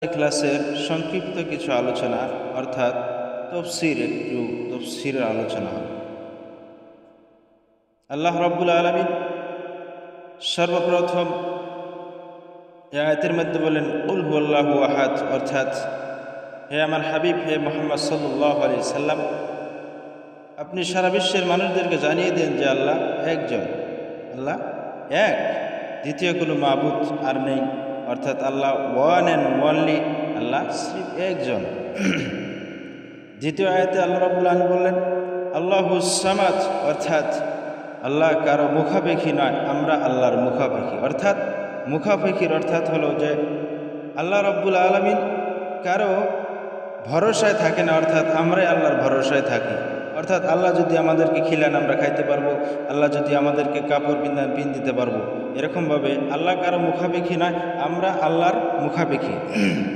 ক্লাসের সংক্ষিপ্ত কিছু আলোচনা অর্থাৎ তফসিরের আলোচনা হবে। আল্লাহ রাব্বুল আলামিন সর্বপ্রথম আয়াতের মধ্যে বলেন কুল হুয়াল্লাহু আহাদ, অর্থাৎ হে আমার হাবিব, হে মুহাম্মদ সাল্লাল্লাহু আলাইহি সাল্লাম, আপনি সারা বিশ্বের মানুষদেরকে জানিয়ে দেন যে আল্লাহ একজন, আল্লাহ এক, দ্বিতীয় কোনো মাবুদ আর নেই, অর্থাৎ আল্লাহ ওয়ান অ্যান্ড ওয়ানলি, আল্লাহ সিফ একজন। দ্বিতীয় আয়াতে আল্লাহ রাব্বুল আলামিন বললেন আল্লাহুস সামাদ, অর্থাৎ আল্লাহ কারো মুখাপেক্ষী নয়, আমরা আল্লাহর মুখাপেক্ষী। অর্থাৎ মুখাপেক্ষীর অর্থাৎ হলো যে আল্লাহ রাব্বুল আলামিন কারো ভরসায় থাকে না, অর্থাৎ আমরাই আল্লাহর ভরসায় থাকি। অর্থাৎ আল্লাহ যদি আমাদেরকে খিলান আমরা খাইতে পারবো, আল্লাহ যদি আমাদেরকে কাপড় পিন দিতে পারবো। এরকমভাবে আল্লাহ কারো মুখাপেক্ষী নয়, আমরা আল্লাহর মুখাপেক্ষী।